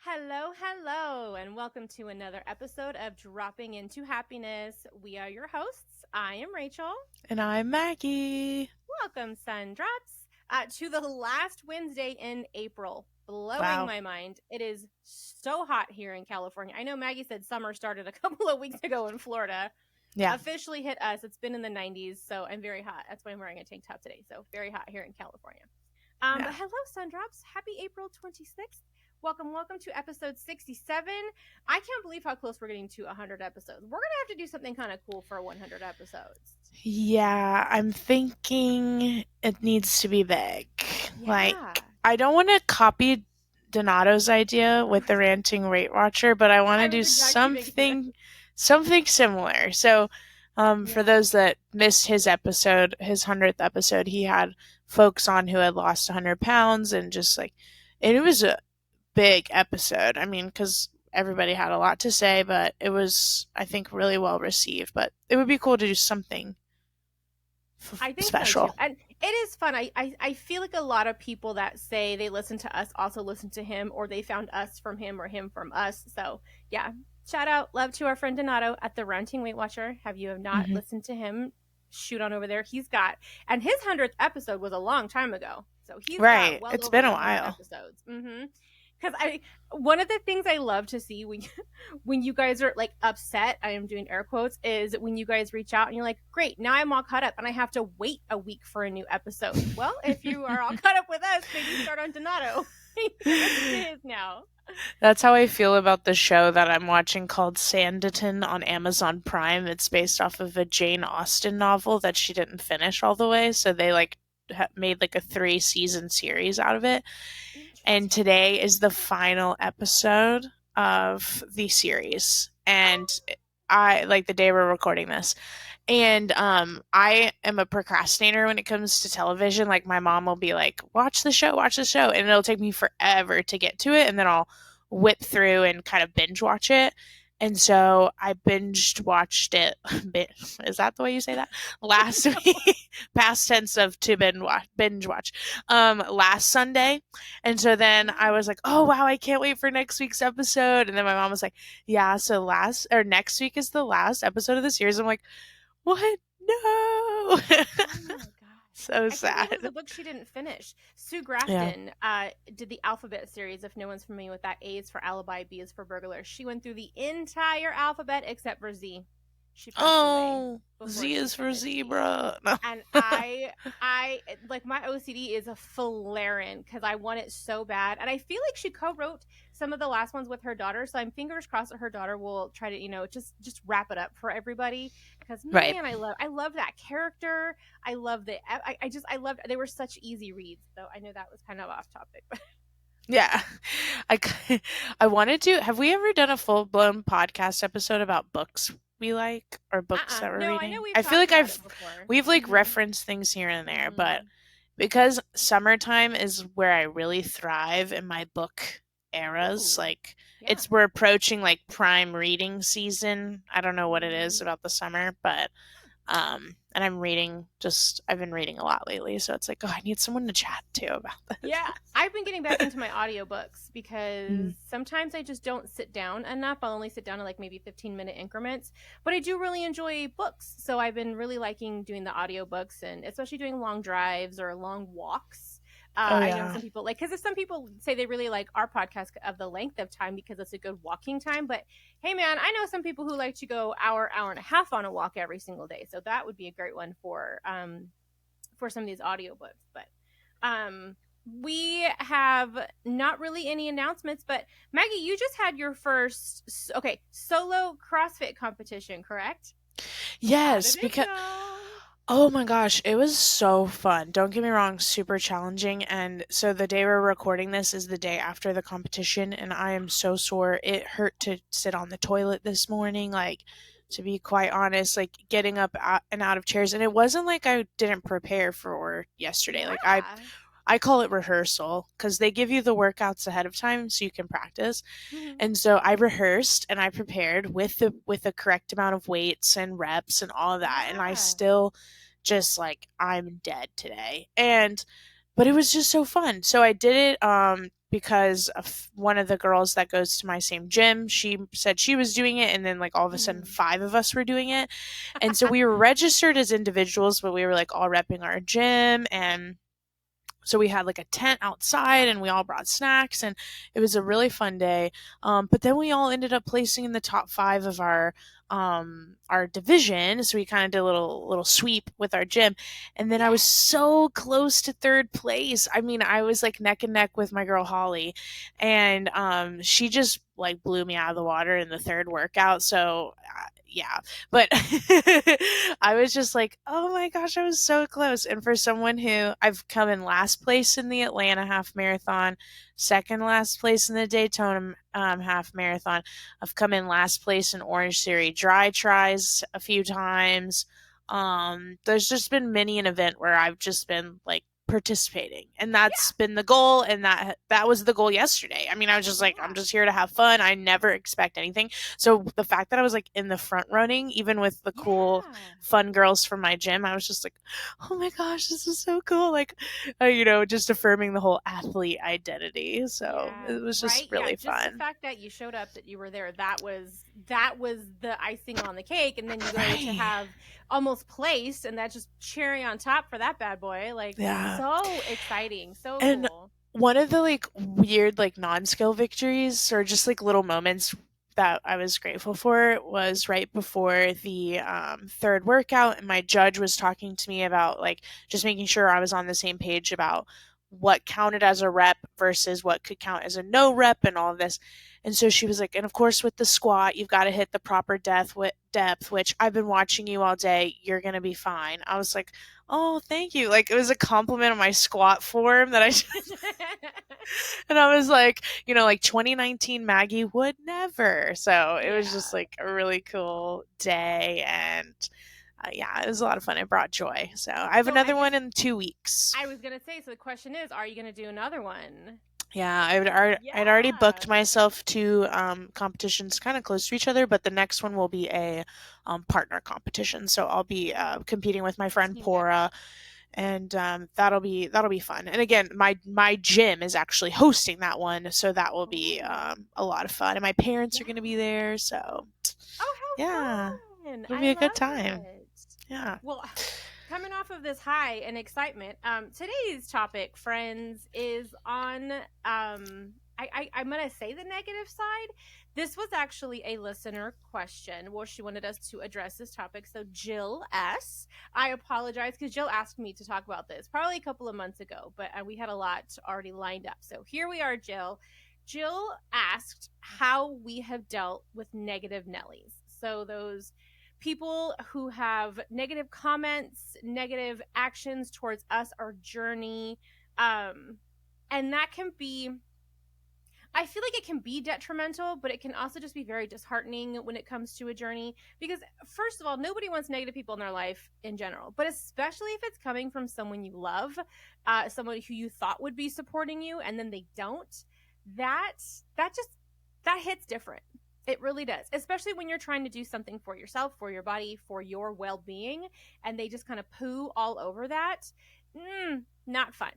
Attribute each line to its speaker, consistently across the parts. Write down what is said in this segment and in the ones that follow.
Speaker 1: Hello, hello, and welcome to another episode of Dropping Into Happiness. We are your hosts. I am Rachel.
Speaker 2: And I'm Maggie.
Speaker 1: Welcome, SunDrops, to the last Wednesday in April. Blowing
Speaker 2: Wow.
Speaker 1: my mind. It is so hot here in California. I know Maggie said summer started a couple of weeks ago in Florida.
Speaker 2: Yeah.
Speaker 1: Officially hit us. It's been in the 90s, so I'm very hot. That's why I'm wearing a tank top today. So very hot here in California.
Speaker 2: Yeah.
Speaker 1: But hello, SunDrops. Happy April 26th. Welcome to episode 67. I can't believe how close we're getting to 100 episodes. We're going to have to do something kind of cool for 100 episodes.
Speaker 2: Yeah, I'm thinking it needs to be big.
Speaker 1: Yeah.
Speaker 2: Like, I don't want to copy Donato's idea with the ranting Weight Watcher, but I want to do something similar. So, for those that missed his episode, his 100th episode, he had folks on who had lost 100 pounds and just like, and it was a big episode. I mean, because everybody had a lot to say, but it was, I think, really well received. But it would be cool to do something
Speaker 1: I think
Speaker 2: special.
Speaker 1: So too. And it is fun. I feel like a lot of people that say they listen to us also listen to him, or they found us from him or him from us. So yeah, shout out, love to our friend Donato at the Ranting Weight Watcher. Have you have not listened to him? Shoot on over there. He's got, and his 100th episode was a long time ago. So he's
Speaker 2: right.
Speaker 1: Got well
Speaker 2: it's
Speaker 1: over
Speaker 2: been a
Speaker 1: 100
Speaker 2: while.
Speaker 1: episodes. Because one of the things I love to see when you guys are like upset, I am doing air quotes, is when you guys reach out and you're like, great, now I'm all caught up and I have to wait a week for a new episode. Well, if you are all caught up with us, maybe start on Donato. It is now.
Speaker 2: That's how I feel about the show that I'm watching called Sanditon on Amazon Prime. It's based off of a Jane Austen novel that she didn't finish all the way, so they made like a 3-season series out of it. And today is the final episode of the series. And I, like, the day we're recording this. And I am a procrastinator when it comes to television. Like, my mom will be like, watch the show. And it'll take me forever to get to it. And then I'll whip through and kind of binge watch it. And so I watched it. Is that the way you say that? Last week, past tense of to binge watch. Last Sunday, and so then I was like, oh wow, I can't wait for next week's episode. And then my mom was like, yeah, so next week is the last episode of the series. I'm like, what? No.
Speaker 1: Oh my God.
Speaker 2: So sad.
Speaker 1: It was a book she didn't finish. Sue Grafton did the alphabet series. If no one's familiar with that, A is for alibi, B is for burglar. She went through the entire alphabet except for Z. She passed away.
Speaker 2: Z is for zebra. No.
Speaker 1: And I like, my OCD is a flaring because I want it so bad. And I feel like she co-wrote some of the last ones with her daughter, so I'm fingers crossed that her daughter will try to, just wrap it up for everybody. Because man, I love that character. I love I loved. They were such easy reads, though. I know that was kind of off topic, but
Speaker 2: yeah, I wanted to. Have we ever done a full blown podcast episode about books we like or books that we're reading? I feel like we've like referenced things here and there, but because summertime is where I really thrive in my book eras, we're approaching like prime reading season. I don't know what it is about the summer, but and I've been reading a lot lately, so it's like, I need someone to chat to about this.
Speaker 1: Yeah, I've been getting back into my audiobooks because sometimes I just don't sit down enough. I'll only sit down in like maybe 15-minute increments, but I do really enjoy books. So I've been really liking doing the audiobooks, and especially doing long drives or long walks. I know some people because some people say they really like our podcast of the length of time because it's a good walking time. But hey, man, I know some people who like to go hour and a half on a walk every single day. So that would be a great one for some of these audiobooks. But we have not really any announcements. But Maggie, you just had your first solo CrossFit competition, correct?
Speaker 2: Yes, because oh my gosh, it was so fun. Don't get me wrong, super challenging. And so the day we're recording this is the day after the competition, and I am so sore. It hurt to sit on the toilet this morning, like, to be quite honest, like getting up and out of chairs. And it wasn't like I didn't prepare for yesterday. Like I call it rehearsal because they give you the workouts ahead of time so you can practice. And so I rehearsed and I prepared with the correct amount of weights and reps and all of that. And I still just like, I'm dead today. But it was just so fun. So I did it because of one of the girls that goes to my same gym. She said she was doing it, and then like all of a sudden 5 of us were doing it. And so we were registered as individuals, but we were like all repping our gym. And so we had like a tent outside and we all brought snacks, and it was a really fun day. But then we all ended up placing in the top 5 of our division. So we kind of did a little sweep with our gym. And then I was so close to 3rd place. I mean, I was like neck and neck with my girl Holly, and she just like blew me out of the water in the 3rd workout. So yeah, but I was just like, oh my gosh, I was so close. And for someone who I've come in last place in the Atlanta half marathon, 2nd last place in the Daytona half marathon, I've come in last place in Orange Theory dry tries a few times. There's just been many an event where I've just been like participating, and that's been the goal, and that was the goal yesterday. I mean, I was just like, I'm just here to have fun. I never expect anything. So the fact that I was like in the front running, even with the cool fun girls from my gym, I was just like, oh my gosh, this is so cool. Like just affirming the whole athlete identity. So it was just really fun.
Speaker 1: Just the fact that you showed up, that you were there, that was the icing on the cake. And then you go to have almost placed, and that's just cherry on top for that bad boy. Like, so exciting, so cool.
Speaker 2: One of the like weird like non-skill victories, or just like little moments that I was grateful for, was right before the 3rd workout, and my judge was talking to me about like just making sure I was on the same page about what counted as a rep versus what could count as a no rep and all of this. And so she was like, and of course with the squat, you've got to hit the proper depth, which I've been watching you all day. You're going to be fine. I was like, oh, thank you. Like, it was a compliment on my squat form that I just and I was like, like 2019 Maggie would never. So it was just like a really cool day, and it was a lot of fun. It brought joy. So I have another one in 2 weeks.
Speaker 1: I was going to say, so the question is, are you going to do another one?
Speaker 2: Yeah, I'd already booked myself 2 competitions kind of close to each other, but the next one will be a partner competition. So I'll be competing with my friend Pora, and that'll be fun. And again, my gym is actually hosting that one, so that will be a lot of fun. And my parents are going to be there, so
Speaker 1: fun!
Speaker 2: It'll be a good time. Yeah.
Speaker 1: Well, coming off of this high and excitement, today's topic, friends, is on I'm gonna say the negative side. This was actually a listener question. Well, she wanted us to address this topic. So Jill S., I apologize because Jill asked me to talk about this probably a couple of months ago, but we had a lot already lined up. So here we are, Jill. Jill asked how we have dealt with negative Nellies. So those people who have negative comments, negative actions towards us, our journey. And that can be, I feel like it can be detrimental, but it can also just be very disheartening when it comes to a journey. Because first of all, nobody wants negative people in their life in general, but especially if it's coming from someone you love, someone who you thought would be supporting you, and then they don't. That hits different. It really does, especially when you're trying to do something for yourself, for your body, for your well-being, and they just kind of poo all over that. Not fun.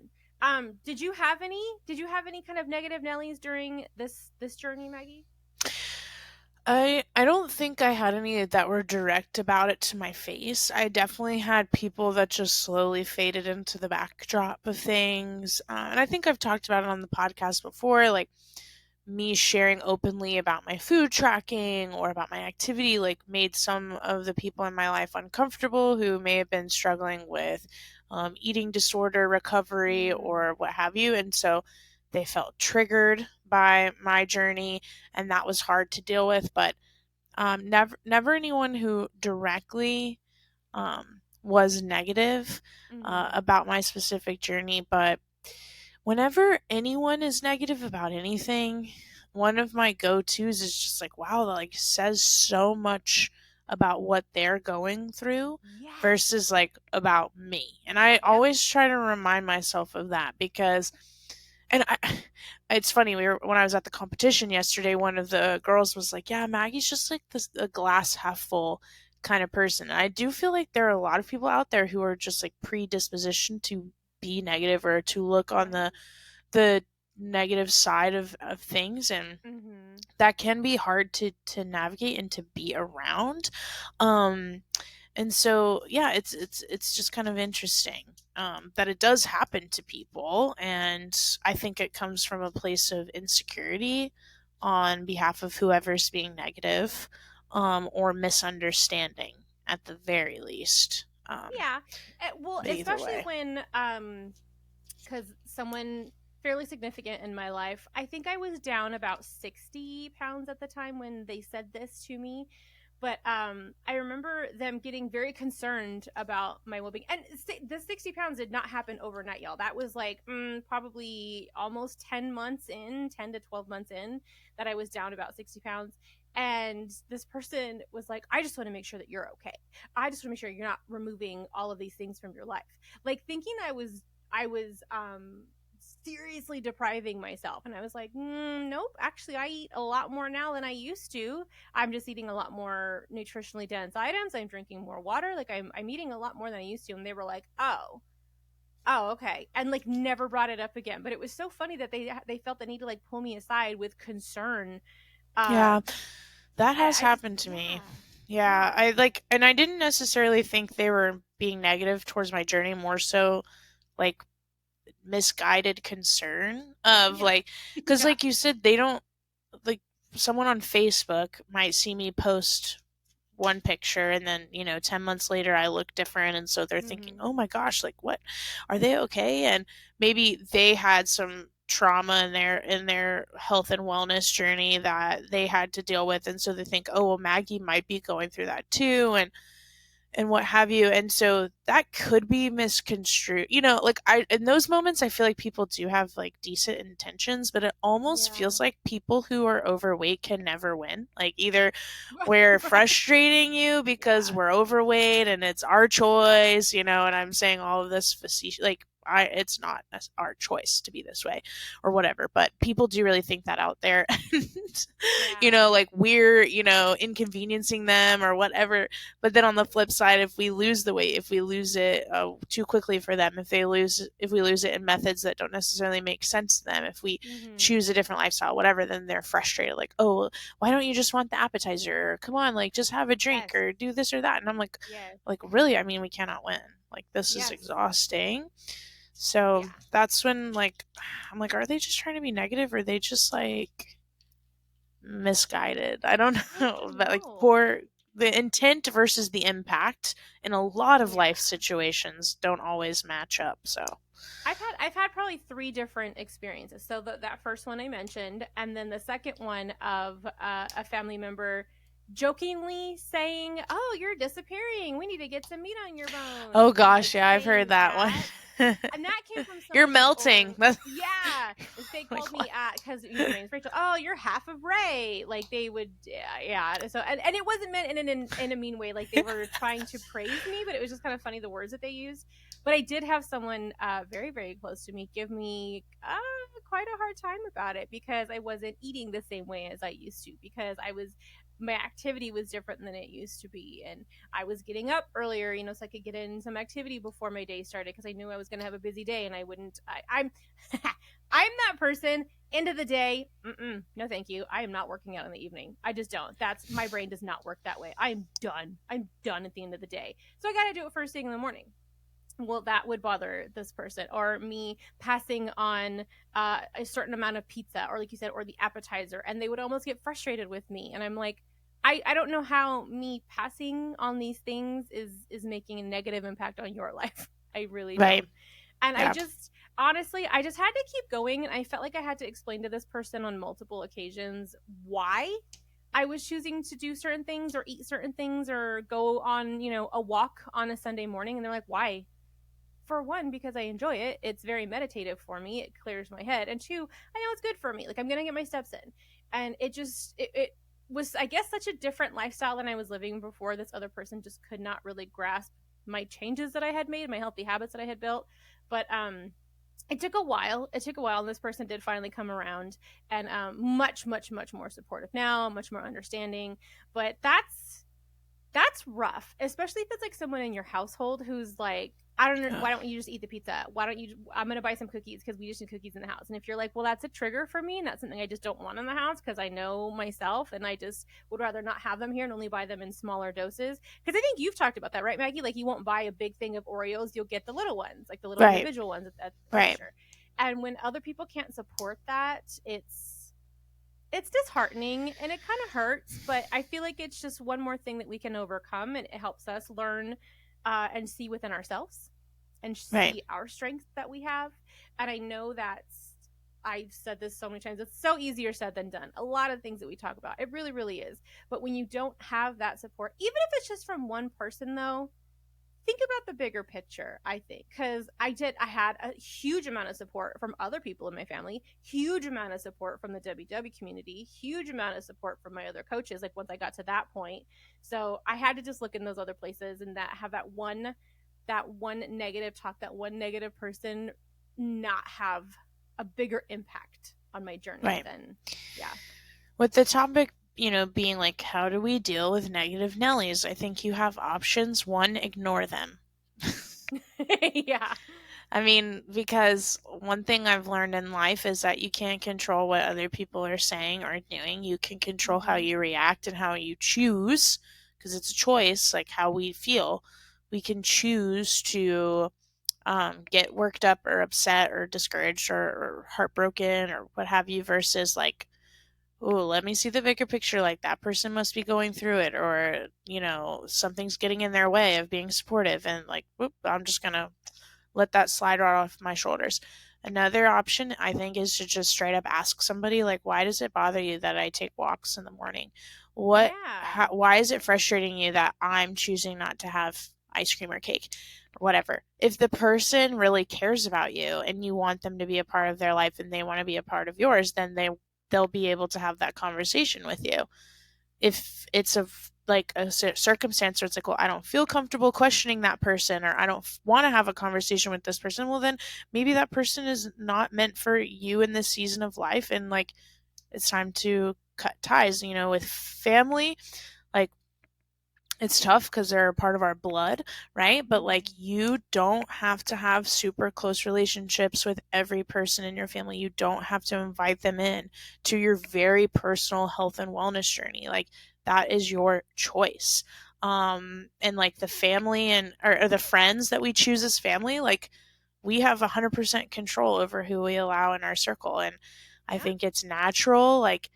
Speaker 1: Did you have any kind of negative Nellies during this journey, Maggie?
Speaker 2: I don't think I had any that were direct about it to my face. I definitely had people that just slowly faded into the backdrop of things. And I think I've talked about it on the podcast before, like me sharing openly about my food tracking or about my activity, like made some of the people in my life uncomfortable who may have been struggling with eating disorder recovery or what have you. And so they felt triggered by my journey, and that was hard to deal with. But never anyone who directly was negative about my specific journey. But whenever anyone is negative about anything, one of my go-tos is just like, wow, that like says so much about what they're going through versus like about me. And I always try to remind myself of that, because it's funny, when I was at the competition yesterday, one of the girls was like, yeah, Maggie's just like a glass half full kind of person. And I do feel like there are a lot of people out there who are just like predispositioned to be negative or to look on the negative side of things, and
Speaker 1: Mm-hmm.
Speaker 2: that can be hard to navigate and to be around. Um, and so yeah, it's just kind of interesting that it does happen to people, and I think it comes from a place of insecurity on behalf of whoever's being negative, or misunderstanding at the very least.
Speaker 1: Yeah. Well,
Speaker 2: But either
Speaker 1: especially
Speaker 2: way,
Speaker 1: when because someone fairly significant in my life, I think I was down about 60 pounds at the time when they said this to me. But I remember them getting very concerned about my well-being. And the 60 pounds did not happen overnight, y'all. That was like probably almost 10 months in, 10 to 12 months in, that I was down about 60 pounds. And this person was like, I just want to make sure that you're okay. I just want to make sure you're not removing all of these things from your life. Like thinking I was seriously depriving myself. And I was like, nope, actually, I eat a lot more now than I used to. I'm just eating a lot more nutritionally dense items. I'm drinking more water. Like I'm eating a lot more than I used to. And they were like, oh, okay. And like never brought it up again. But it was so funny that they felt the need to like pull me aside with concern. Uh,
Speaker 2: yeah, that has
Speaker 1: I just,
Speaker 2: happened to me.
Speaker 1: yeah,
Speaker 2: Yeah,
Speaker 1: yeah,
Speaker 2: I like, and I didn't necessarily think they were being negative towards my journey, more so like misguided concern of
Speaker 1: yeah,
Speaker 2: like, because
Speaker 1: yeah.
Speaker 2: like you said, they don't, like, someone on Facebook might see me post one picture, and then 10 months later I look different, and so they're thinking,
Speaker 1: Mm-hmm.
Speaker 2: oh my gosh, like, what, are they okay? And maybe they had some trauma in their health and wellness journey that they had to deal with, and so they think, oh well, Maggie might be going through that too, and what have you. And so that could be misconstrued. Like, I in those moments I feel like people do have like decent intentions, but it almost
Speaker 1: Yeah.
Speaker 2: feels like people who are overweight can never win. Like, either we're
Speaker 1: Right.
Speaker 2: frustrating you because
Speaker 1: Yeah.
Speaker 2: we're overweight and it's our choice, and I'm saying all of this facetious, like, it's not our choice to be this way or whatever, but people do really think that out there. And
Speaker 1: Yeah.
Speaker 2: like, we're inconveniencing them or whatever. But then on the flip side, if we lose the weight, if we lose it too quickly for them, if we lose it in methods that don't necessarily make sense to them, if we
Speaker 1: Mm-hmm.
Speaker 2: choose a different lifestyle, whatever, then they're frustrated, like, oh, why don't you just want the appetizer, or come on, like, just have a drink
Speaker 1: Yes.
Speaker 2: or do this or that. And I'm like,
Speaker 1: Yes.
Speaker 2: really, I mean, we cannot win. Like, this is
Speaker 1: Yes.
Speaker 2: exhausting. So
Speaker 1: Yeah.
Speaker 2: that's when, like, I'm like, are they just trying to be negative, or are they just like misguided? I don't
Speaker 1: I
Speaker 2: know.
Speaker 1: don't
Speaker 2: But like,
Speaker 1: know.
Speaker 2: poor, the intent versus the impact in a lot of
Speaker 1: Yeah.
Speaker 2: life situations don't always match up. So
Speaker 1: I've had probably three different experiences. So that first one I mentioned, and then the second one of a family member jokingly saying, "Oh, you're disappearing. We need to get some meat on your
Speaker 2: oh
Speaker 1: bones," and like
Speaker 2: gosh, yeah, I've heard
Speaker 1: saying
Speaker 2: that one.
Speaker 1: that. And that came from
Speaker 2: You're
Speaker 1: someone,
Speaker 2: melting.
Speaker 1: or
Speaker 2: That's
Speaker 1: yeah, they
Speaker 2: like,
Speaker 1: called
Speaker 2: what?
Speaker 1: me because my name's Rachel. Oh, you're half of Ray. Like they would, yeah. So and it wasn't meant in a mean way. Like they were trying to praise me, but it was just kind of funny the words that they used. But I did have someone very very close to me give me quite a hard time about it because I wasn't eating the same way as I used to, because my activity was different than it used to be, and I was getting up earlier, so I could get in some activity before my day started because I knew I was going to have a busy day, and I wouldn't. I'm I'm that person. End of the day, no, thank you. I am not working out in the evening. I just don't. That's my brain does not work that way. I'm done. I'm done at the end of the day. So I got to do it first thing in the morning. Well, that would bother this person, or me passing on a certain amount of pizza, or like you said, or the appetizer, and they would almost get frustrated with me, and I'm like, I don't know how me passing on these things is making a negative impact on your life. I really
Speaker 2: Right.
Speaker 1: don't. And I
Speaker 2: Yeah.
Speaker 1: just honestly, I just had to keep going, and I felt like I had to explain to this person on multiple occasions why I was choosing to do certain things or eat certain things or go on, a walk on a Sunday morning, and they're like, "Why?" For one, because I enjoy it. It's very meditative for me. It clears my head. And two, I know it's good for me. Like I'm gonna get my steps in. And it was, I guess, such a different lifestyle than I was living before. This other person just could not really grasp my changes that I had made, my healthy habits that I had built. But it took a while. It took a while, and this person did finally come around, and much, much, much more supportive now, much more understanding. But that's rough, especially if it's like someone in your household who's like I don't know. Why don't you just eat the pizza? Why don't you? I'm going to buy some cookies because we just need cookies in the house. And if you're like, well, that's a trigger for me and that's something I just don't want in the house because I know myself and I just would rather not have them here and only buy them in smaller doses. Because I think you've talked about that, right, Maggie? Like you won't buy a big thing of Oreos. You'll get the little ones, like the little
Speaker 2: Right.
Speaker 1: individual ones at the
Speaker 2: Right.
Speaker 1: register. And when other people can't support that, it's disheartening and it kind of hurts, but I feel like it's just one more thing that we can overcome and it helps us learn and see within ourselves and see our strengths that we have. And I know that I've said this so many times, it's so easier said than done. A lot of things that we talk about, it really, really is. But when you don't have that support, even if it's just from one person though, think about the bigger picture, I think, because I had a huge amount of support from other people in my family, huge amount of support from the WW community, huge amount of support from my other coaches, like once I got to that point. So I had to just look in those other places and have that one negative talk, that one negative person not have a bigger impact on my journey than, yeah.
Speaker 2: With the topic, being like, how do we deal with negative Nellies? I think you have options. One, ignore them.
Speaker 1: Yeah.
Speaker 2: I mean, because one thing I've learned in life is that you can't control what other people are saying or doing. You can control how you react and how you choose, because it's a choice, like how we feel. We can choose to get worked up or upset or discouraged or heartbroken or what have you, versus like, oh, let me see the bigger picture, like that person must be going through it, or something's getting in their way of being supportive, and like, whoop, I'm just gonna let that slide right off my shoulders. Another option, I think, is to just straight up ask somebody, like, why does it bother you that I take walks in the morning? Why is it frustrating you that I'm choosing not to have ice cream or cake or whatever? If the person really cares about you and you want them to be a part of their life and they want to be a part of yours, then they'll be able to have that conversation with you. If it's a circumstance where it's like, well, I don't feel comfortable questioning that person, or I don't want to have a conversation with this person, well, then maybe that person is not meant for you in this season of life, and like it's time to cut ties. With family, like, it's tough because they're a part of our blood, right? But like, you don't have to have super close relationships with every person in your family. You don't have to invite them in to your very personal health and wellness journey. Like, that is your choice. And like the family or the friends that we choose as family, like, we have 100% control over who we allow in our circle. And I think it's natural, like,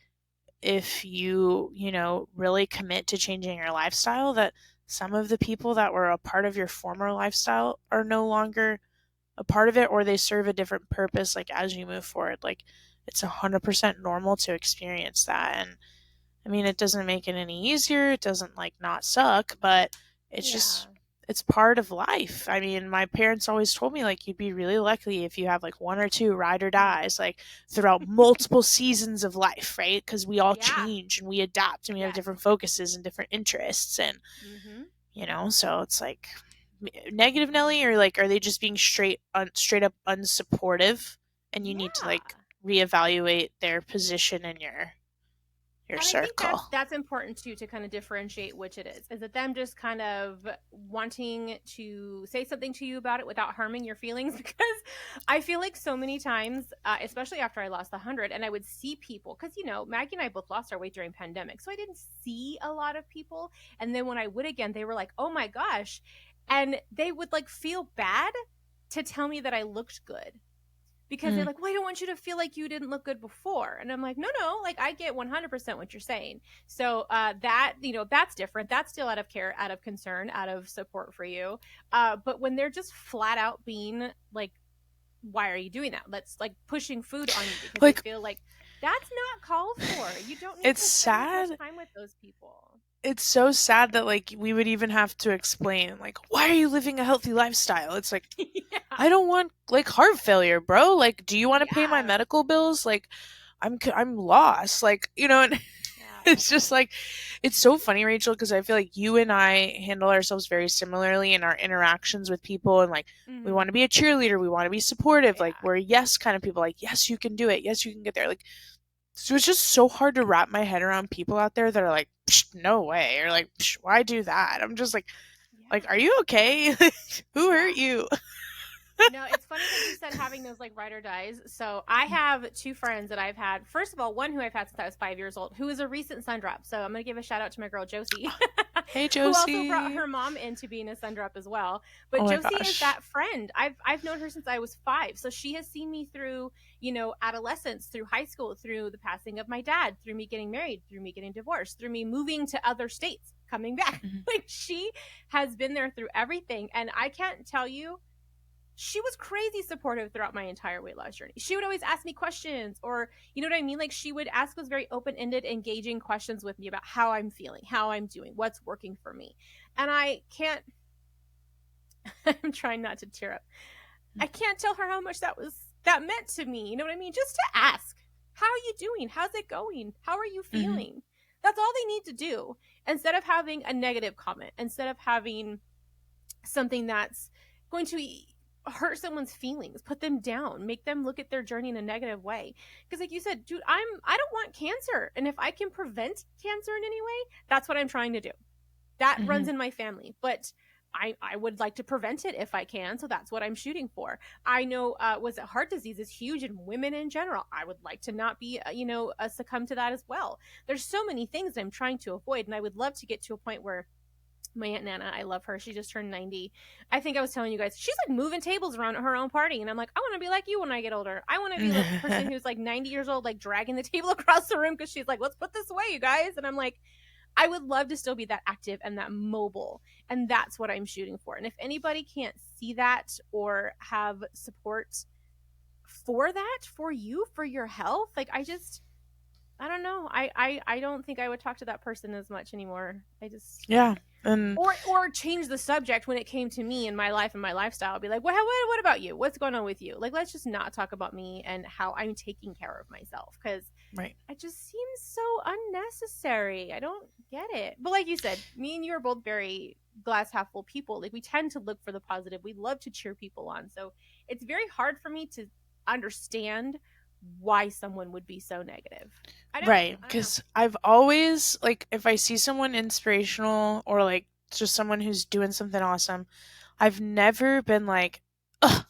Speaker 2: if you really commit to changing your lifestyle, that some of the people that were a part of your former lifestyle are no longer a part of it, or they serve a different purpose, like, as you move forward. Like, it's 100% normal to experience that. And I mean, it doesn't make it any easier, it doesn't like not suck, but it's just, it's part of life. I mean, my parents always told me, like, you'd be really lucky if you have like one or two ride or dies, like, throughout multiple seasons of life, right? Because we all change and we adapt and we have different focuses and different interests. And, so it's like, negative Nelly, or like, are they just being straight up unsupportive, and you need to like reevaluate their position in your circle?
Speaker 1: I think that's important too, to kind of differentiate which it is. Is it them just kind of wanting to say something to you about it without harming your feelings? Because I feel like so many times, especially after I lost the 100, and I would see people, because Maggie and I both lost our weight during pandemic, so I didn't see a lot of people. And then when I would again, they were like, "Oh my gosh," and they would like feel bad to tell me that I looked good. Because they're like, well, I don't want you to feel like you didn't look good before. And I'm like, no, like, I get 100% what you're saying. So that, that's different. That's still out of care, out of concern, out of support for you. But when they're just flat out being like, why are you doing that? That's like pushing food on you because like, they feel like that's not called for. You don't need to spend time with those people.
Speaker 2: It's so sad that like we would even have to explain, like, why are you living a healthy lifestyle? It's like, I don't want like heart failure, bro. Like, do you want to pay my medical bills? Like, I'm lost. Like, and it's just like, it's so funny, Rachel, because I feel like you and I handle ourselves very similarly in our interactions with people, and like, we want to be a cheerleader, we want to be supportive, like, we're yes kind of people, like, yes, you can do it, yes, you can get there, like. So it's just so hard to wrap my head around people out there that are like, no way, or like, why do that? I'm just like, Like, are you okay? Who hurt
Speaker 1: Yeah.
Speaker 2: you?
Speaker 1: No, it's funny that you said having those like ride or dies. So I have two friends that I've had. First of all, one who I've had since I was 5 years old, who is a recent SunDrop. So I'm gonna give a shout out to my girl Josie,
Speaker 2: Hey,
Speaker 1: who also brought
Speaker 2: Josie.
Speaker 1: her mom into being a SunDrop as well. But
Speaker 2: Oh my
Speaker 1: Josie is
Speaker 2: gosh.
Speaker 1: that friend. I've known her since I was 5. So she has seen me through, adolescence, through high school, through the passing of my dad, through me getting married, through me getting divorced, through me moving to other states, coming back.
Speaker 2: Mhm.
Speaker 1: Like she has been there through everything. And I can't tell you, she was crazy supportive throughout my entire weight loss journey. She would always ask me questions, or you know what I mean? Like she would ask those very open-ended, engaging questions with me about how I'm feeling, how I'm doing, what's working for me. And I can't I'm trying not to tear up. I can't tell her how much that meant to me. You know what I mean? Just to ask, how are you doing? How's it going? How are you
Speaker 2: Mhm.
Speaker 1: feeling? That's all they need to do. Instead of having a negative comment, instead of having something that's going to hurt someone's feelings, put them down, make them look at their journey in a negative way. Because like you said, dude, I don't want cancer. And if I can prevent cancer in any way, that's what I'm trying to do. That runs
Speaker 2: Mhm.
Speaker 1: in my family. But I would like to prevent it if I can. So that's what I'm shooting for. I know, was it heart disease is huge in women in general. I would like to not be, succumb to that as well. There's so many things I'm trying to avoid. And I would love to get to a point where my aunt Nana, I love her. She just turned 90. I think I was telling you guys, she's like moving tables around at her own party. And I'm like, I want to be like you when I get older. I want to be like the person who's like 90 years old, like dragging the table across the room because she's like, let's put this away, you guys. And I'm like, I would love to still be that active and that mobile. And that's what I'm shooting for. And if anybody can't see that or have support for that, for you, for your health, like I don't know. I don't think I would talk to that person as much anymore. I just
Speaker 2: Yeah. And
Speaker 1: or change the subject when it came to me and my life and my lifestyle. I'd be like, what about you? What's going on with you? Like, let's just not talk about me and how I'm taking care of myself, because
Speaker 2: right.
Speaker 1: it just seems so unnecessary. I don't get it. But like you said, me and you are both very glass half full people. Like we tend to look for the positive. We love to cheer people on. So it's very hard for me to understand why someone would be so negative.
Speaker 2: Right.
Speaker 1: I don't know.
Speaker 2: Because I've always, like, if I see someone inspirational or, like, just someone who's doing something awesome, I've never been like, ugh,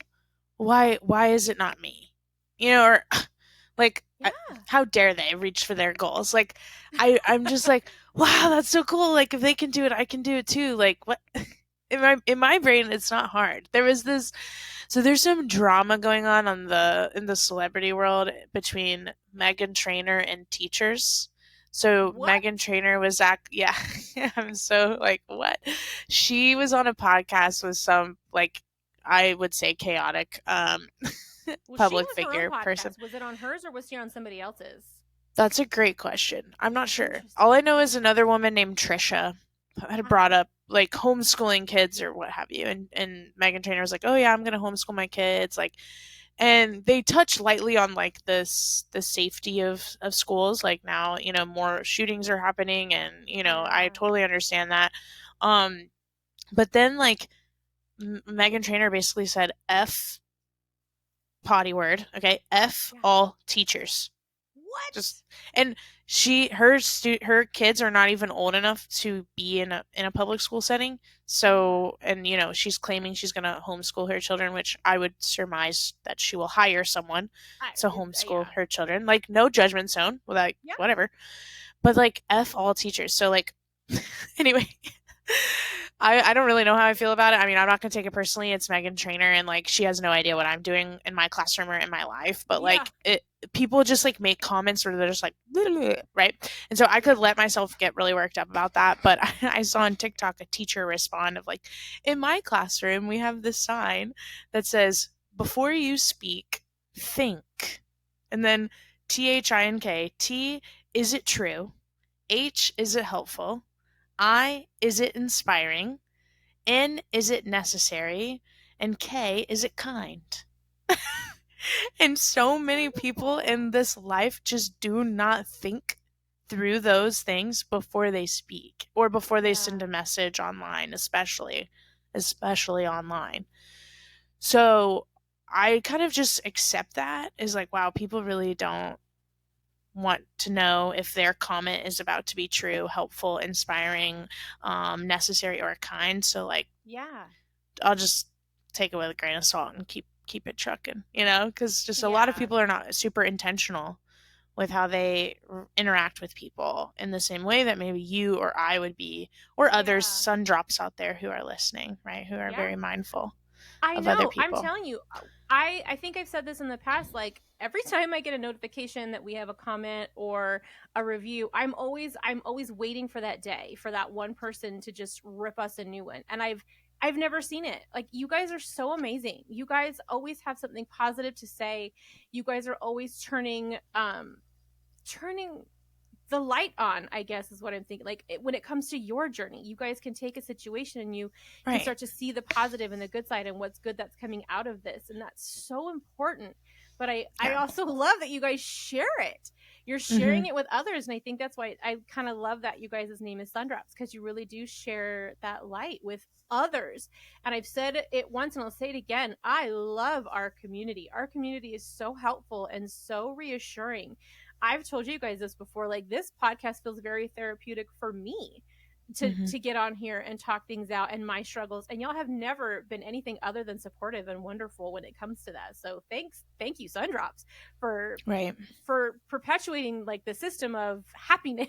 Speaker 2: why is it not me? Or, like,
Speaker 1: Yeah.
Speaker 2: how dare they reach for their goals? Like, I'm just like, wow, that's so cool. Like, if they can do it, I can do it too. Like, what? In my brain, it's not hard. So there's some drama going on in the celebrity world between Meghan Trainor and teachers. So
Speaker 1: What?
Speaker 2: Meghan Trainor was yeah, I'm so like, what? She was on a podcast with some, like, I would say chaotic
Speaker 1: Well, she
Speaker 2: public
Speaker 1: has her own
Speaker 2: figure person.
Speaker 1: podcast. Was it on hers or was she on somebody else's?
Speaker 2: That's a great question. I'm not sure. All I
Speaker 1: Interesting.
Speaker 2: know is another woman named Trisha had brought up like homeschooling kids or what have you, and Meghan Trainor was like, "Oh yeah, I'm gonna homeschool my kids." Like, and they touch lightly on like the safety of schools. Like now, more shootings are happening, and I
Speaker 1: Yeah.
Speaker 2: totally understand that. Um, but then like Meghan Trainor basically said, "F potty word, okay? F
Speaker 1: Yeah.
Speaker 2: all teachers." Just
Speaker 1: What?
Speaker 2: and her kids are not even old enough to be in a public school setting.
Speaker 1: Yeah.
Speaker 2: So, and she's claiming she's going to homeschool her children, which I would surmise that she will hire someone to homeschool
Speaker 1: Yeah.
Speaker 2: her children. Like, no judgment zone, like
Speaker 1: Yeah.
Speaker 2: whatever. But like, F all teachers. So like, anyway, I don't really know how I feel about it. I mean, I'm not gonna take it personally. It's Meghan Trainor, and like she has no idea what I'm doing in my classroom or in my life. But
Speaker 1: Yeah.
Speaker 2: like, people just like make comments where they're just like, right? And so I could let myself get really worked up about that. But I saw on TikTok a teacher respond of like, in my classroom we have this sign that says, "Before you speak, think," and then THINK. T, is it true? H, is it helpful? I, is it inspiring? N, is it necessary? And K, is it kind? And so
Speaker 1: That's
Speaker 2: many people
Speaker 1: wonderful.
Speaker 2: in this life just do not think through those things before they speak or before they
Speaker 1: Yeah.
Speaker 2: send a message online, especially online. So I kind of just accept that as like, wow, people really don't want to know if their comment is about to be true, helpful, inspiring, necessary, or kind. So like,
Speaker 1: Yeah.
Speaker 2: I'll just take it with a grain of salt and keep it trucking, because just a lot of
Speaker 1: Yeah.
Speaker 2: people are not super intentional with how they interact with people in the same way that maybe you or I would be, or others,
Speaker 1: Yeah.
Speaker 2: SunDrops out there who are listening, right? Who are
Speaker 1: Yeah.
Speaker 2: very mindful
Speaker 1: I
Speaker 2: of other
Speaker 1: know. I'm
Speaker 2: people.
Speaker 1: telling you. I think I've said this in the past. Like every time I get a notification that we have a comment or a review, I'm always waiting for that day for that one person to just rip us a new one. And I've never seen it. Like you guys are so amazing. You guys always have something positive to say. You guys are always turning the light on, I guess is what I'm thinking. Like when it comes to your journey, you guys can take a situation and you can
Speaker 2: Right.
Speaker 1: start to see the positive and the good side and what's good that's coming out of this, and that's so important. But I
Speaker 2: Yeah.
Speaker 1: also love that you guys share it. You're
Speaker 2: Mm-hmm.
Speaker 1: sharing it with others, and I think that's why I kind of love that you guys' name is SunDrops, because you really do share that light with others. And I've said it once and I'll say it again. I love our community. Our community is so helpful and so reassuring. I've told you guys this before. Like this podcast feels very therapeutic for me to
Speaker 2: Mm-hmm.
Speaker 1: to get on here and talk things out and my struggles. And y'all have never been anything other than supportive and wonderful when it comes to that. So thank you, SunDrops, for
Speaker 2: Right.
Speaker 1: perpetuating like the system of happiness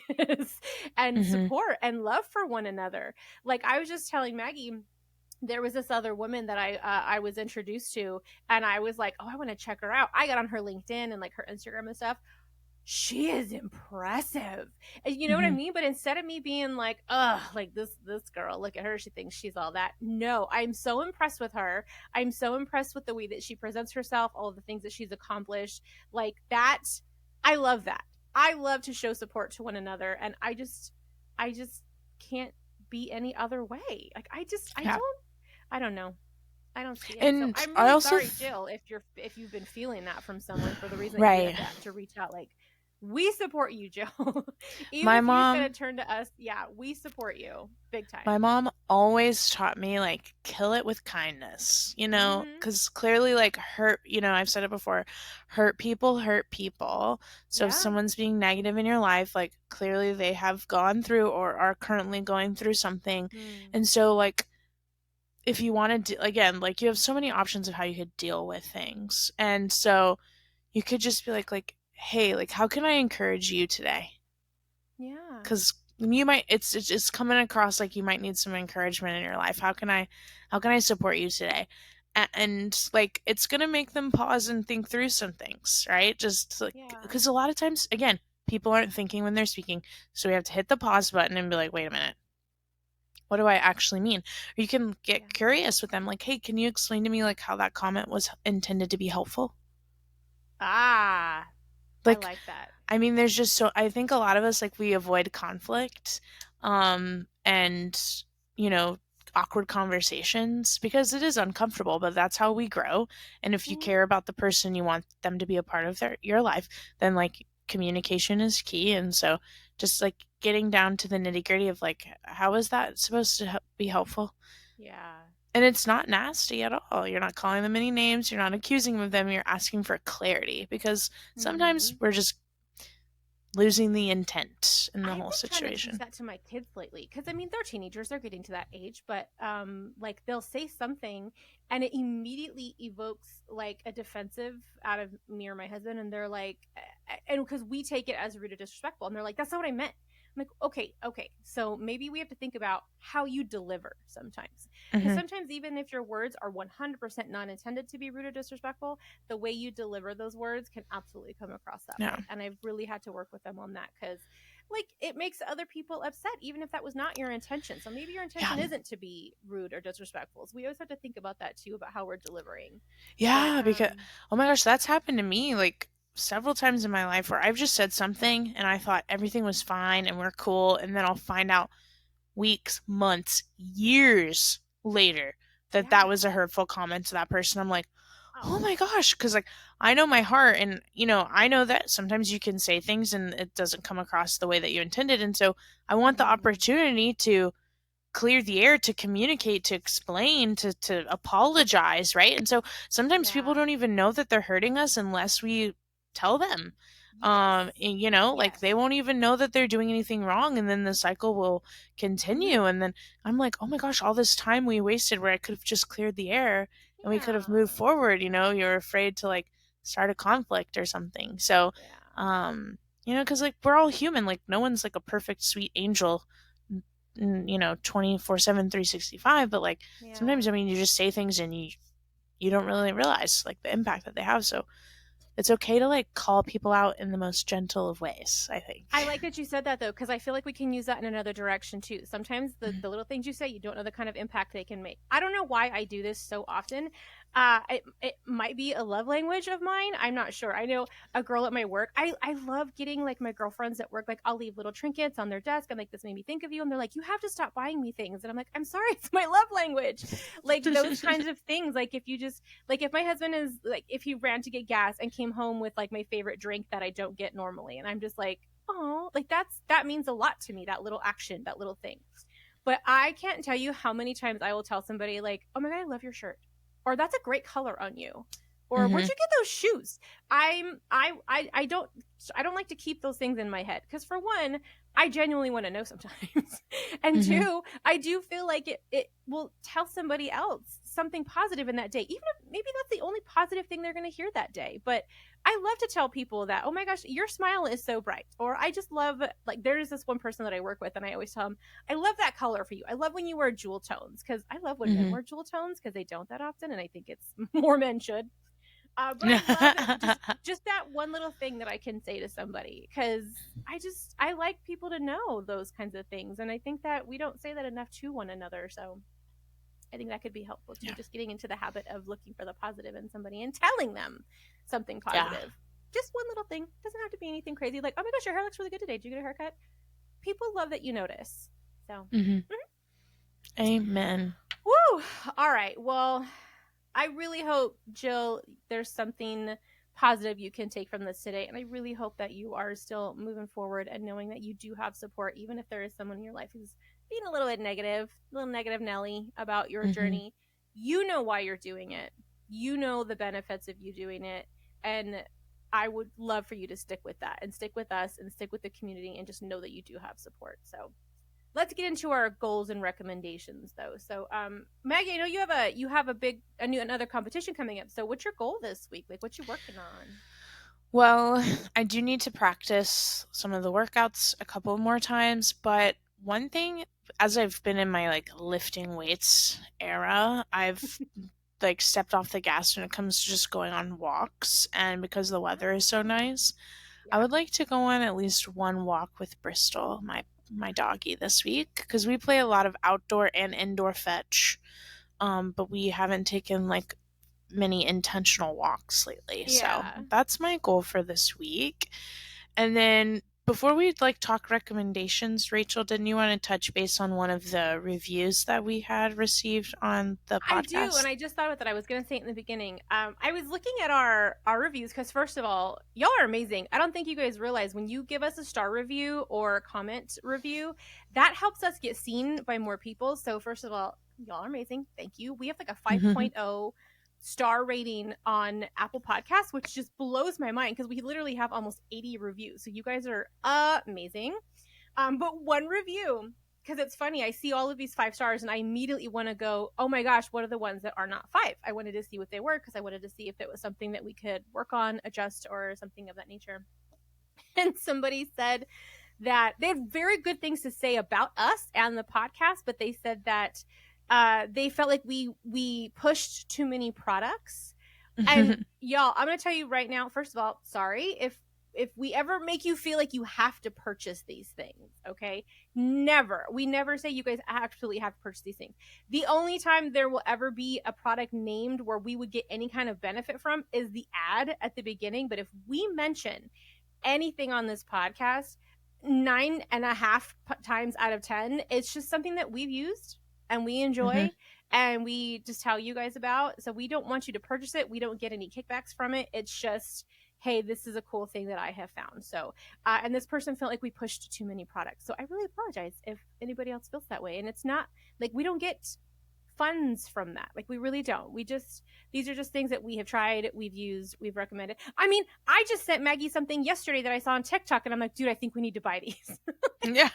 Speaker 1: and
Speaker 2: Mm-hmm.
Speaker 1: support and love for one another. Like I was just telling Maggie, there was this other woman that I was introduced to, and I was like, oh, I want to check her out. I got on her LinkedIn and like her Instagram and stuff. She is impressive. And you know what I
Speaker 2: Mm-hmm.
Speaker 1: mean? But instead of me being like, ugh, like this girl, look at her, she thinks she's all that. No, I'm so impressed with her. I'm so impressed with the way that she presents herself, all of the things that she's accomplished. Like that, I love that. I love to show support to one another, and I just can't be any other way. Like
Speaker 2: Yeah.
Speaker 1: I don't know. I don't see it. So
Speaker 2: And
Speaker 1: I'm
Speaker 2: I
Speaker 1: really
Speaker 2: also,
Speaker 1: sorry, Jill, if you've been feeling that from someone for the reason that you
Speaker 2: right.
Speaker 1: had to reach out. Like we support you, Jill. Even
Speaker 2: My
Speaker 1: if you said
Speaker 2: mom,
Speaker 1: a turn to us, yeah, we support you big
Speaker 2: my
Speaker 1: time.
Speaker 2: mom always taught me like kill it with kindness,
Speaker 1: Mm-hmm.
Speaker 2: because clearly like hurt, I've said it before, hurt people hurt people. So if
Speaker 1: Yeah.
Speaker 2: someone's being negative in your life, like clearly they have gone through or are currently going through something.
Speaker 1: Mm.
Speaker 2: And so like if you want to again, like you have so many options of how you could deal with things. And so you could just be like, hey, like how can I encourage you today?
Speaker 1: Yeah.
Speaker 2: Because you might, it's coming across like you might need some encouragement in your life. How can I support you today? And like it's gonna make them pause and think through some things, right? Just like,
Speaker 1: Yeah.
Speaker 2: because a lot of times, again, people aren't thinking when they're speaking, so we have to hit the pause button and be like, wait a minute, what do I actually mean? Or you can
Speaker 1: Yeah.
Speaker 2: get curious with them, like, hey, can you explain to me like how that comment was intended to be helpful?
Speaker 1: Ah, I
Speaker 2: Like,
Speaker 1: like that.
Speaker 2: I mean, there's just so, I think a lot of us like we avoid conflict, and you know awkward conversations because it is uncomfortable, but that's how we grow. And if you
Speaker 1: Mm-hmm.
Speaker 2: care about the person, you want them to be a part of your life, then like communication is key. And so just like getting down to the nitty gritty of like how is that supposed to be helpful,
Speaker 1: Yeah.
Speaker 2: and it's not nasty at all. You're not calling them any names. You're not accusing them. You're asking for clarity because
Speaker 1: Mm-hmm.
Speaker 2: sometimes we're just losing the intent in the
Speaker 1: I've
Speaker 2: whole
Speaker 1: been trying to teach
Speaker 2: situation.
Speaker 1: that to my kids lately because I mean they're teenagers, they're getting to that age, but like they'll say something and it immediately evokes like a defensive out of me or my husband, and they're like, and because we take it as rude or disrespectful, and they're like, that's not what I meant. I'm like, okay, so maybe we have to think about how you deliver sometimes, because
Speaker 2: Hmm.
Speaker 1: sometimes even if your words are 100% not intended to be rude or disrespectful, the way you deliver those words can absolutely come across that
Speaker 2: Yeah.
Speaker 1: way. And I've really had to work with them on that because like it makes other people upset even if that was not your intention. So maybe your
Speaker 2: Yeah.
Speaker 1: intention isn't to be rude or disrespectful. So we always have to think about that too, about how we're delivering. But
Speaker 2: Yeah. Because, oh my gosh, that's happened to me like several times in my life where I've just said something and I thought everything was fine and we're cool. And then I'll find out weeks, months, years later that that
Speaker 1: yeah.
Speaker 2: was a hurtful comment to that person. I'm like, oh
Speaker 1: Oh
Speaker 2: my gosh, because like I know my heart, and I know that sometimes you can say things and it doesn't come across the way that you intended, and so I want the
Speaker 1: mm-hmm.
Speaker 2: opportunity to clear the air, to communicate, to explain, to apologize, right? And so sometimes people
Speaker 1: Yeah.
Speaker 2: don't even know that they're hurting us unless we tell them.
Speaker 1: Yes.
Speaker 2: And, you know, like
Speaker 1: Yes.
Speaker 2: they won't even know that they're doing anything wrong, and then the cycle will
Speaker 1: Mhm.
Speaker 2: continue. And then I'm like, oh my gosh, all this time we wasted where I could have just cleared the air and we could have moved
Speaker 1: Yeah.
Speaker 2: forward. You know, you're afraid to like start a conflict or something. So,
Speaker 1: Yeah.
Speaker 2: um, you know, because like we're all human. Like no one's like a perfect sweet angel, you know, 24/7, 365. But like sometimes,
Speaker 1: Yeah.
Speaker 2: I mean, you just say things and you don't really realize like the impact that they have. So it's okay to like call people out in the most gentle of ways, I think.
Speaker 1: I like that you said that though, because I feel like we can use that in another direction too. Sometimes the little things you say, you don't know the kind of impact they can make. I don't know why I do this so often. It might be a love language of mine. I'm not sure. I know a girl at my work. I love getting like my girlfriends at work. Like I'll leave little trinkets on their desk. I'm like, this made me think of you, and they're like, you have to stop buying me things. And I'm like, I'm sorry, it's my love language. Like those kinds of things. Like if you just like if my husband is like if he ran to get gas and came home with like my favorite drink that I don't get normally, and I'm just like, oh, like that means a lot to me, that little action, that little thing. But I can't tell you how many times I will tell somebody like, oh my god, I love your shirt, or that's a great color on you, or where'd
Speaker 2: Mm-hmm.
Speaker 1: you get those shoes. I don't like to keep those things in my head, because for one, I genuinely want to know sometimes. And
Speaker 2: Mm-hmm.
Speaker 1: two, I do feel like it will tell somebody else something positive in that day, even if maybe that's the only positive thing they're going to hear that day. But I love to tell people that, oh my gosh, your smile is so bright. Or I just love, like, there's this one person that I work with, and I always tell them, I love that color for you. I love when you wear jewel tones, because I love when men
Speaker 2: Mm-hmm.
Speaker 1: wear jewel tones, because they don't that often. And I think it's more men should. But I love it. Just that one little thing that I can say to somebody, because I like people to know those kinds of things. And I think that we don't say that enough to one another. So I think that could be helpful too,
Speaker 2: Yeah.
Speaker 1: just getting into the habit of looking for the positive in somebody and telling them something
Speaker 2: Yeah.
Speaker 1: positive. Just one little thing. Doesn't have to be anything crazy. Like, oh my gosh, your hair looks really good today. Did you get a haircut? People love that you notice. So,
Speaker 2: Mm-hmm. Amen.
Speaker 1: woo. All right. Well, I really hope, Jill, there's something positive you can take from this today. And I really hope that you are still moving forward and knowing that you do have support, even if there is someone in your life who's being a little bit negative, a little negative Nelly about your
Speaker 2: Mm-hmm.
Speaker 1: journey. You know why you're doing it, you know the benefits of you doing it. And I would love for you to stick with that and stick with us and stick with the community and just know that you do have support. So let's get into our goals and recommendations though. So Maggie, I know you have another competition coming up. So what's your goal this week? Like, what you working on?
Speaker 2: Well, I do need to practice some of the workouts a couple more times, but one thing, as I've been in my like lifting weights era, I've like stepped off the gas when it comes to just going on walks. And because the weather is so nice, I
Speaker 1: Yeah.
Speaker 2: would like to go on at least one walk with Bristol, my doggy, this week, because we play a lot of outdoor and indoor fetch. But we haven't taken like many intentional walks lately. So
Speaker 1: Yeah.
Speaker 2: that's my goal for this week. And then before we like talk recommendations, Rachel, didn't you want to touch base on one of the reviews that we had received on the
Speaker 1: I do, and
Speaker 2: podcast?
Speaker 1: I just thought about that. I was going to say it in the beginning. I was looking at our reviews, because first of all, y'all are amazing. I don't think you guys realize when you give us a star review or a comment review, that helps us get seen by more people. So first of all, y'all are amazing. Thank you. We have like a 5.0 star rating on Apple Podcasts, which just blows my mind, because we literally have almost 80 reviews. So you guys are amazing. But one review, because it's funny, I see all of these 5 stars and I immediately want to go, oh my gosh, what are the ones that are not 5? I wanted to see what they were, because I wanted to see if it was something that we could work on, adjust, or something of that nature. And somebody said that they had very good things to say about us and the podcast, but they said that they felt like we pushed too many products. And y'all, I'm gonna tell you right now, first of all, sorry if we ever make you feel like you have to purchase these things. Okay, never. We never say you guys absolutely have to purchase these things. The only time there will ever be a product named where we would get any kind of benefit from is the ad at the beginning. But if we mention anything on this podcast, 9.5 times out of 10, it's just something that we've used and we enjoy, and we just tell you guys about. So we don't want you to purchase it. We don't get any kickbacks from it. It's just, hey, this is a cool thing that I have found. So and this person felt like we pushed too many products, so I really apologize if anybody else feels that way. And it's not like we don't get funds from that. Like, we really don't. These are just things that we have tried, we've used, we've recommended. I mean, I just sent Maggie something yesterday that I saw on TikTok, and I'm like, dude, I think we need to buy these.
Speaker 2: Yeah.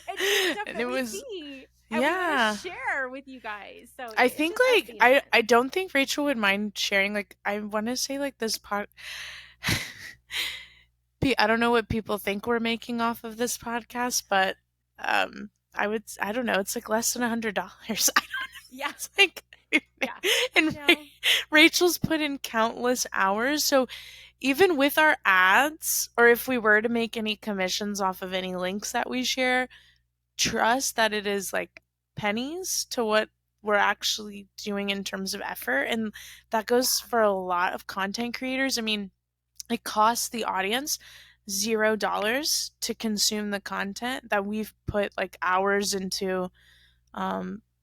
Speaker 1: It's just stuff
Speaker 2: And
Speaker 1: that
Speaker 2: it
Speaker 1: we
Speaker 2: was,
Speaker 1: see and we want
Speaker 2: yeah.
Speaker 1: to share with you guys. So
Speaker 2: I
Speaker 1: it's
Speaker 2: think
Speaker 1: just us
Speaker 2: like
Speaker 1: being
Speaker 2: I
Speaker 1: fun.
Speaker 2: I don't think Rachel would mind sharing, like, I want to say like this pod I don't know what people think we're making off of this podcast, but I don't know, it's like less than $100. I don't know.
Speaker 1: Yeah.
Speaker 2: It's like
Speaker 1: Yeah.
Speaker 2: and
Speaker 1: No.
Speaker 2: Rachel's put in countless hours, so even with our ads, or if we were to make any commissions off of any links that we share, trust that it is like pennies to what we're actually doing in terms of effort. And that goes for a lot of content creators. I mean, it costs the audience $0 to consume the content that we've put like hours into,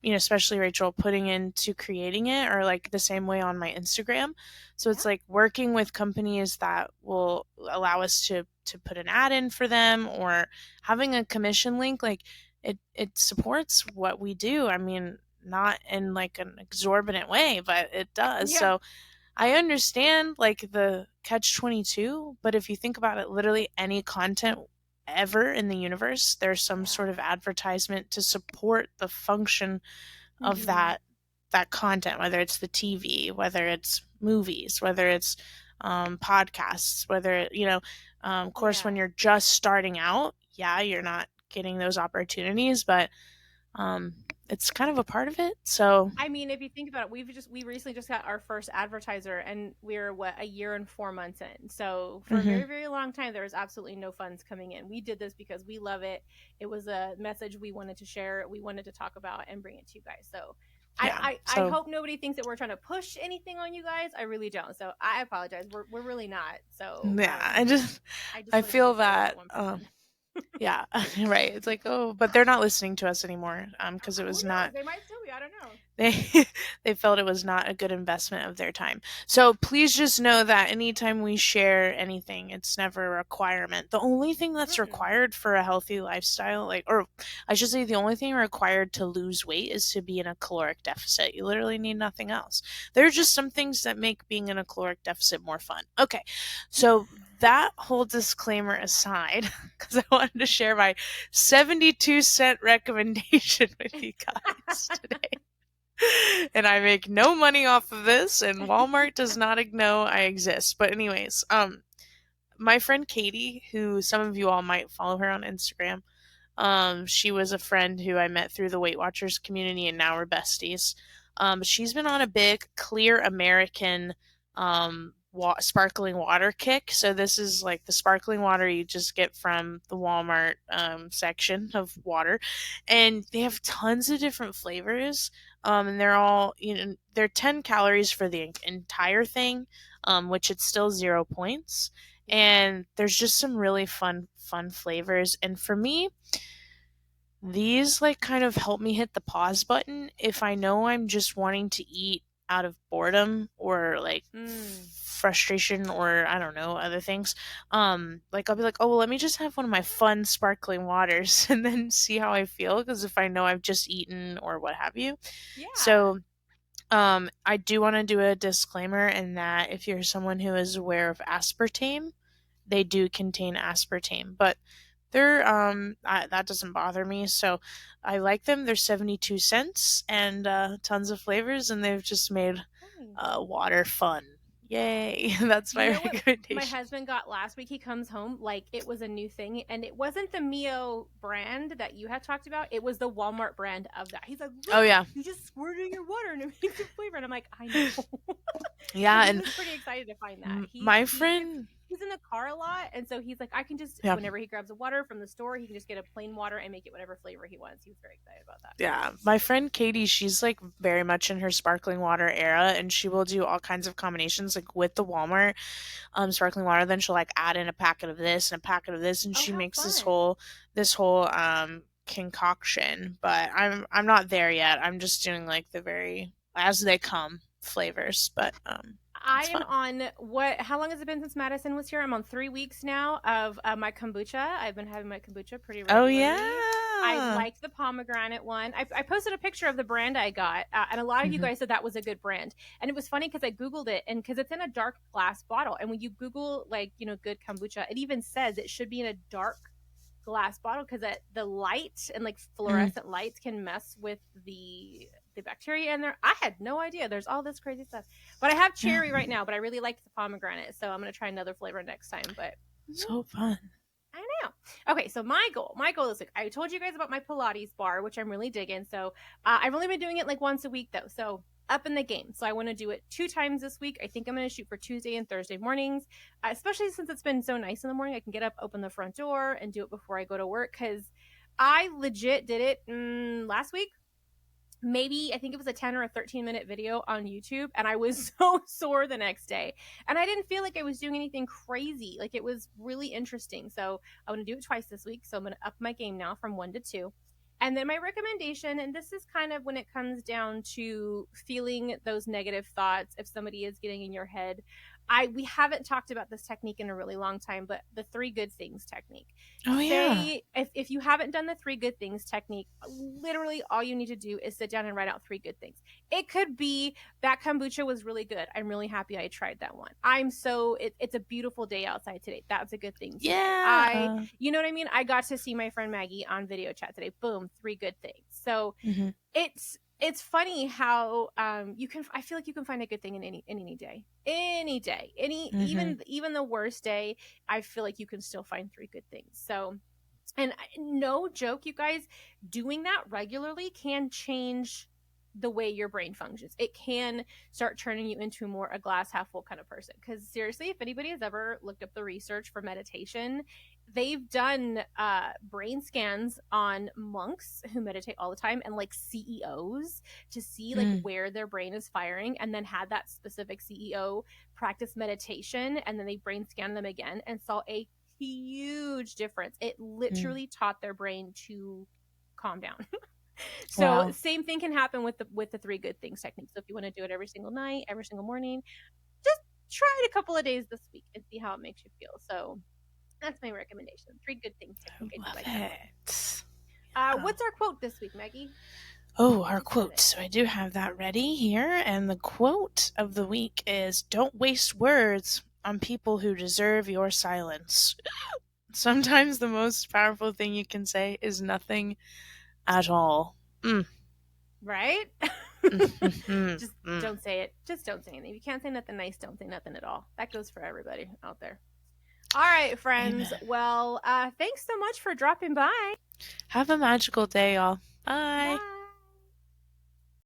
Speaker 2: especially Rachel putting into creating it, or like the same way on my Instagram. So it's like working with companies that will allow us to put an ad in for them, or having a commission link. Like it supports what we do. I mean, not in like an exorbitant way, but it does.
Speaker 1: Yeah.
Speaker 2: So I understand like the catch-22, but if you think about it, literally any content ever in the universe, there's some sort of advertisement to support the function of that content, whether it's the TV, whether it's movies, whether it's podcasts, whether of course when you're just starting out, you're not getting those opportunities, but it's kind of a part of it. So
Speaker 1: I mean, if you think about it, we recently just got our first advertiser, and we're a year and 4 months in. So for a very, very long time, there was absolutely no funds coming in. We did this because we love it. It was a message we wanted to share, we wanted to talk about and bring it to you guys. So I hope nobody thinks that we're trying to push anything on you guys. I really don't. So I apologize. We're really not. So
Speaker 2: I feel that yeah, right. It's like, oh, but they're not listening to us anymore because it was not.
Speaker 1: They might still be. I don't know.
Speaker 2: They felt it was not a good investment of their time. So please just know that anytime we share anything, it's never a requirement. The only thing that's required for a healthy lifestyle, or I should say the only thing required to lose weight, is to be in a caloric deficit. You literally need nothing else. There are just some things that make being in a caloric deficit more fun. Okay, so that whole disclaimer aside, because I wanted to share my 72-cent recommendation with you guys today. And I make no money off of this, and Walmart does not know I exist. But anyways, my friend Katie, who some of you all might follow her on Instagram, she was a friend who I met through the Weight Watchers community, and now we're besties. She's been on a big Clear American sparkling water kick. So this is like the sparkling water you just get from the Walmart section of water, and they have tons of different flavors. And they're all, they're 10 calories for the entire thing, which it's still 0 points. And there's just some really fun flavors. And for me, these like kind of help me hit the pause button if I know I'm just wanting to eat out of boredom or like frustration, or I don't know, other things. Like I'll be like, oh, well, let me just have one of my fun sparkling waters and then see how I feel, because if I know I've just eaten or what have you. So I do want to do a disclaimer in that if you're someone who is aware of aspartame, they do contain aspartame, but they're that doesn't bother me, so I like them. They're 72 cents and tons of flavors, and they've just made water fun. Yay. That's my recommendation.
Speaker 1: My husband got last week. He comes home like it was a new thing, and it wasn't the Mio brand that you had talked about. It was the Walmart brand of that. He's like, oh yeah, you just squirt it in your water and it makes a flavor. And I'm like, I know.
Speaker 2: Yeah,
Speaker 1: and he's pretty excited to find that.
Speaker 2: My friend,
Speaker 1: he's in the car a lot, and so he's like, I can just whenever he grabs a water from the store, he can just get a plain water and make it whatever flavor he wants. He was very excited about that.
Speaker 2: Yeah, my friend Katie, she's like very much in her sparkling water era, and she will do all kinds of combinations like with the Walmart sparkling water. Then she'll like add in a packet of this and a packet of this, and she makes this whole concoction. But I'm not there yet. I'm just doing like the very as they come flavors. But
Speaker 1: I am on how long has it been since Madison was here? I'm on 3 weeks now of my kombucha. I've been having my kombucha pretty regularly.
Speaker 2: Oh yeah.
Speaker 1: I liked the pomegranate one. I posted a picture of the brand I got, and a lot of you guys said that was a good brand. And it was funny because I Googled it, and because it's in a dark glass bottle. And when you Google, like, good kombucha, it even says it should be in a dark glass bottle because the light and like fluorescent lights can mess with the bacteria in there. I had no idea there's all this crazy stuff. But I have cherry right now, but I really liked the pomegranate, so I'm going to try another flavor next time. But
Speaker 2: so fun.
Speaker 1: I know. Okay, so my goal is like, I told you guys about my Pilates bar, which I'm really digging. So I've only been doing it like once a week though. So up in the game. So I want to do it 2 times this week. I think I'm going to shoot for Tuesday and Thursday mornings, especially since it's been so nice in the morning. I can get up, open the front door, and do it before I go to work because I legit did it last week. Maybe I think it was a 10 or a 13-minute video on YouTube, and I was so sore the next day. And I didn't feel like I was doing anything crazy. Like, it was really interesting. So I want to do it twice this week. So I'm going to up my game now from 1 to 2. And then my recommendation, and this is kind of when it comes down to feeling those negative thoughts, if somebody is getting in your head. We haven't talked about this technique in a really long time, but the 3 good things technique.
Speaker 2: Oh, yeah.
Speaker 1: If you haven't done the 3 good things technique, literally all you need to do is sit down and write out 3 good things. It could be that kombucha was really good. I'm really happy I tried that one. It's a beautiful day outside today. That's a good thing.
Speaker 2: Yeah.
Speaker 1: You know what I mean? I got to see my friend Maggie on video chat today. Boom, 3 good things. So it's funny how I feel like you can find a good thing in any day, even the worst day. I feel like you can still find 3 good things. So, and no joke, you guys, doing that regularly can change the way your brain functions. It can start turning you into more a glass half full kind of person. Because seriously, if anybody has ever looked up the research for meditation, they've done brain scans on monks who meditate all the time and like CEOs to see like where their brain is firing, and then had that specific CEO practice meditation, and then they brain scanned them again and saw a huge difference. It literally taught their brain to calm down. So same thing can happen with the 3 good things technique. So if you want to do it every single night, every single morning, just try it a couple of days this week and see how it makes you feel. So that's my recommendation. 3 good things technique.
Speaker 2: I love it.
Speaker 1: What's our quote this week, Maggie?
Speaker 2: Oh, our quote. So I do have that ready here. And the quote of the week is, "Don't waste words on people who deserve your silence." Sometimes the most powerful thing you can say is nothing at all.
Speaker 1: Right? Just don't say it. Just don't say anything. If you can't say nothing nice, don't say nothing at all. That goes for everybody out there. All right, friends. Amen. Well, thanks so much for dropping by.
Speaker 2: Have a magical day, y'all. Bye.
Speaker 1: Bye.